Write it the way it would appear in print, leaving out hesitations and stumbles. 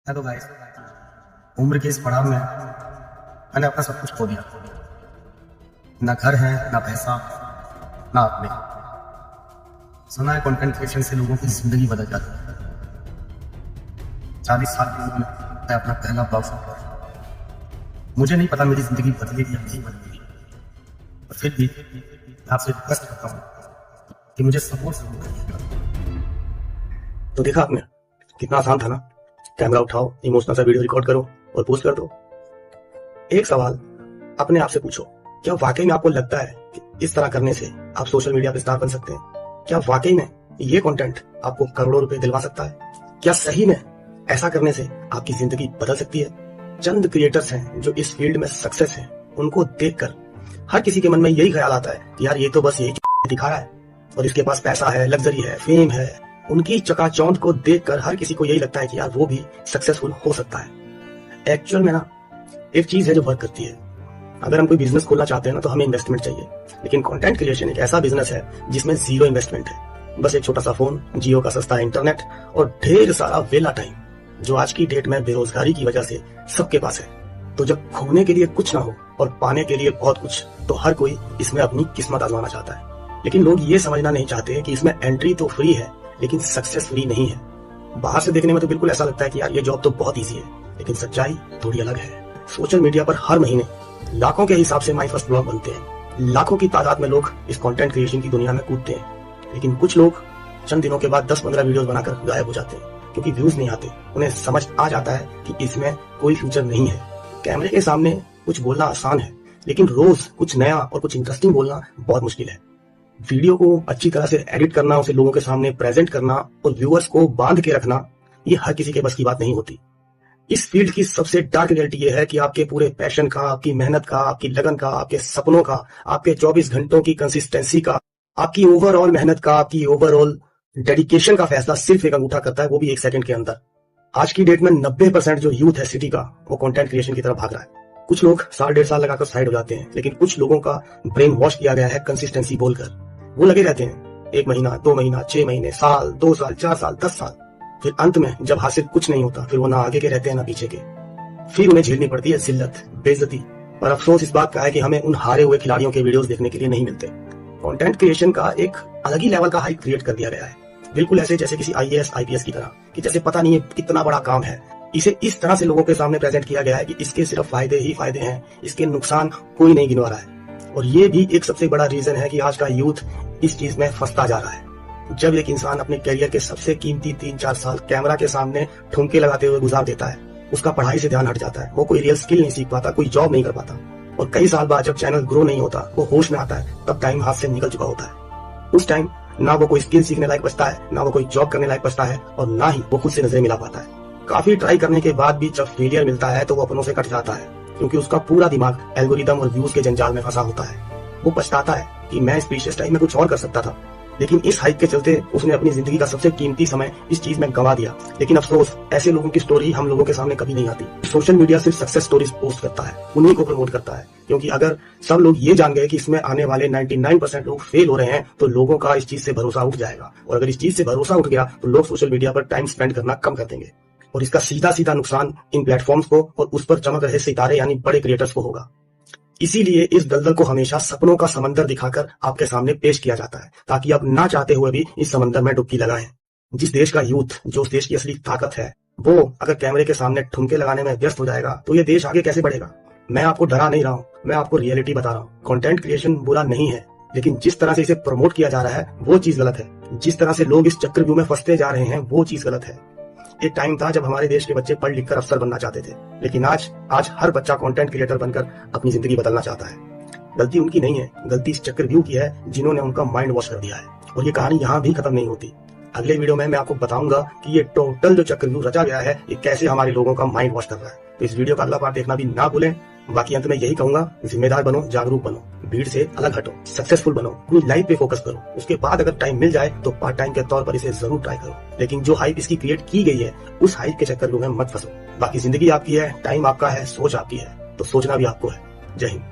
Hello guys. उम्र के इस पड़ाव में मैंने अपना सब कुछ खो दिया। ना घर है, ना पैसा, ना अपने। सुना है कंटेंट क्रिएशन से लोगों की जिंदगी बदल जाती है। 40 साल की उम्र में मैं अपना पहला ब्लॉग शूट किया। मुझे नहीं पता मेरी जिंदगी बदलेगी या नहीं बदलेगी, और फिर भी आपसे रिक्वेस्ट करता हूँ कि मुझे सपोर्ट जरूर करिएगा। तो देखा आपने कितना आसान था ना। कैमरा उठाओ, इमोशनल सा वीडियो रिकॉर्ड करो और पोस्ट कर दो। एक सवाल अपने आप से पूछो, क्या वाकई में आपको लगता है कि इस तरह करने से आप सोशल मीडिया पे स्टार बन सकते हैं? क्या वाकई में ये कंटेंट आपको करोड़ों रुपए दिलवा सकता है? क्या सही में ऐसा करने से आपकी जिंदगी बदल सकती है? चंद क्रिएटर्स हैं जो इस फील्ड में सक्सेस हैं, उनको देखकर हर किसी के मन में यही ख्याल आता है कि यार ये तो बस यही दिखा रहा है और इसके पास पैसा है, लग्जरी है, फेम है। उनकी चकाचौंध को देखकर हर किसी को यही लगता है कि यार वो भी सक्सेसफुल हो सकता है। एक्चुअल में ना एक चीज है जो वर्क करती है। अगर हम कोई बिजनेस खोलना चाहते हैं ना तो हमें इन्वेस्टमेंट चाहिए, लेकिन कंटेंट क्रिएशन एक ऐसा बिजनेस है जिसमें जीरो इन्वेस्टमेंट है। बस एक छोटा सा फोन, जियो का सस्ता इंटरनेट और ढेर सारा वेला टाइम, जो आज की डेट में बेरोजगारी की वजह से सबके पास है। तो जब खोने के लिए कुछ ना हो और पाने के लिए बहुत कुछ, तो हर कोई इसमें अपनी किस्मत आजमाना चाहता है। लेकिन लोग ये समझना नहीं चाहते कि इसमें एंट्री तो फ्री है लेकिन सक्सेस फ्री नहीं है। बाहर से देखने में तो बिल्कुल ऐसा लगता है कि यार ये जॉब तो बहुत इजी है, लेकिन सच्चाई थोड़ी अलग है। सोशल मीडिया पर हर महीने लाखों के हिसाब से माई फर्स्ट ब्लॉग बनते हैं। लाखों की तादाद में लोग इस कंटेंट क्रिएशन की दुनिया में कूदते हैं, लेकिन कुछ लोग चंद दिनों के बाद 10-15 वीडियोस बनाकर गायब हो जाते हैं क्योंकि व्यूज नहीं आते। उन्हें समझ आ जाता है कि इसमें कोई फ्यूचर नहीं है। कैमरे के सामने कुछ बोलना आसान है, लेकिन रोज कुछ नया और कुछ इंटरेस्टिंग बोलना बहुत मुश्किल है। वीडियो को अच्छी तरह से एडिट करना, उसे लोगों के सामने प्रेजेंट करना और व्यूअर्स को बांध के रखना, ये हर किसी के बस की बात नहीं होती। इस फील्ड की सबसे डार्क रियलिटी ये है कि आपके पूरे पैशन का, आपकी मेहनत का, आपकी लगन का, आपके सपनों का, आपके 24 घंटों की कंसिस्टेंसी का, आपकी ओवरऑल मेहनत का, आपकी ओवरऑल डेडिकेशन का फैसला सिर्फ एक अंगूठा करता है, वो भी 1 सेकंड के अंदर। आज की डेट में 90% जो यूथ है सिटी का, वो कंटेंट क्रिएशन की तरफ भाग रहा है। कुछ लोग साल 1.5 साल लगाकर साइड हो जाते हैं, लेकिन कुछ लोगों का ब्रेन वॉश किया गया है कंसिस्टेंसी बोलकर। वो लगे रहते हैं 1 महीना, 2 महीना, 6 महीने, साल, 2 साल, 4 साल, 10 साल। फिर अंत में जब हासिल कुछ नहीं होता, फिर वो ना आगे के रहते हैं ना पीछे के। फिर उन्हें झेलनी पड़ती है जिल्लत, बेइज्जती। पर अफसोस इस बात का है कि हमें उन हारे हुए खिलाड़ियों के वीडियोस देखने के लिए नहीं मिलते। कंटेंट क्रिएशन का एक अलग ही लेवल का हाइप क्रिएट कर दिया गया है, बिल्कुल ऐसे जैसे किसी IAS IPS की तरह, कि जैसे पता नहीं है कितना बड़ा काम है। इसे इस तरह से लोगों के सामने प्रेजेंट किया गया है कि इसके सिर्फ फायदे ही फायदे हैं, इसके नुकसान कोई नहीं गिनवा रहा है। और ये भी एक सबसे बड़ा रीजन है कि आज का यूथ इस चीज में फंसता जा रहा है। जब एक इंसान अपने करियर के सबसे कीमती 3-4 साल कैमरा के सामने ठुमके लगाते हुए गुजार देता है, उसका पढ़ाई से ध्यान हट जाता है, वो कोई रियल स्किल नहीं सीख पाता, कोई जॉब नहीं कर पाता, और कई साल बाद जब चैनल ग्रो नहीं होता, वो होश में आता है, तब टाइम हाथ से निकल चुका होता है। उस टाइम ना वो कोई स्किल सीखने लायक बचता है, ना वो कोई जॉब करने लायक बचता है, और ना ही वो खुद से नजरें मिला पाता है। काफी ट्राई करने के बाद भी जब फेलियर मिलता है तो वो अपनों से कट जाता है, क्योंकि उसका पूरा दिमाग एल्गोरिदम और व्यूज के जंजाल में फंसा होता है। वो पछताता है कि मैं इस प्रीशियस टाइम में कुछ और कर सकता था, लेकिन इस हाइप के चलते उसने अपनी जिंदगी का सबसे कीमती समय इस चीज में गंवा दिया। लेकिन अफसोस, ऐसे लोगों की स्टोरी हम लोगों के सामने कभी नहीं आती। सोशल मीडिया सिर्फ सक्सेस स्टोरीज पोस्ट करता है, उन्हीं को प्रमोट करता है, क्योंकि अगर सब लोग ये जान गए कि इसमें आने वाले 99% लोग फेल हो रहे हैं, तो लोगों का इस चीज से भरोसा उठ जाएगा, और अगर इस चीज से भरोसा उठ गया तो लोग सोशल मीडिया पर टाइम स्पेंड करना कम कर देंगे, और इसका सीधा सीधा नुकसान इन प्लेटफॉर्म्स को और उस पर चमक रहे सितारे यानी बड़े क्रिएटर्स को होगा। इसीलिए इस दलदल को हमेशा सपनों का समंदर दिखाकर आपके सामने पेश किया जाता है, ताकि आप ना चाहते हुए भी इस समंदर में डुबकी लगाएं। जिस देश का यूथ, जो उस देश की असली ताकत है, वो अगर कैमरे के सामने ठुमके लगाने में व्यस्त हो जाएगा, तो ये देश आगे कैसे बढ़ेगा? मैं आपको डरा नहीं रहा हूँ, मैं आपको रियलिटी बता रहा हूँ। कंटेंट क्रिएशन बुरा नहीं है, लेकिन जिस तरह से इसे प्रमोट किया जा रहा है वो चीज गलत है। जिस तरह से लोग इस चक्रव्यूह में फंसते जा रहे हैं वो चीज गलत है। एक टाइम था जब हमारे देश के बच्चे पढ़ लिख कर अफसर बनना चाहते थे, लेकिन आज हर बच्चा कंटेंट क्रिएटर बनकर अपनी जिंदगी बदलना चाहता है। गलती उनकी नहीं है, गलती इस चक्रव्यूह की है जिन्होंने उनका माइंड वॉश कर दिया है। और ये कहानी यहाँ भी खत्म नहीं होती। अगले वीडियो में मैं आपको बताऊंगा कि ये टोटल जो चक्रव्यूह रचा गया है, ये कैसे हमारे लोगों का माइंड वॉश कर रहा है। तो इस वीडियो का अगला पार्ट देखना भी ना भूलें। बाकी अंत में यही कहूंगा, जिम्मेदार बनो, जागरूक बनो, भीड़ से अलग हटो, सक्सेसफुल बनो, अपनी लाइफ पे फोकस करो। उसके बाद अगर टाइम मिल जाए तो पार्ट टाइम के तौर पर इसे जरूर ट्राई करो, लेकिन जो हाइप इसकी क्रिएट की गई है उस हाइप के चक्कर में मत फंसो। बाकी जिंदगी आपकी है, टाइम आपका है, सोच आपकी है, तो सोचना भी आपको है। जय हिंद।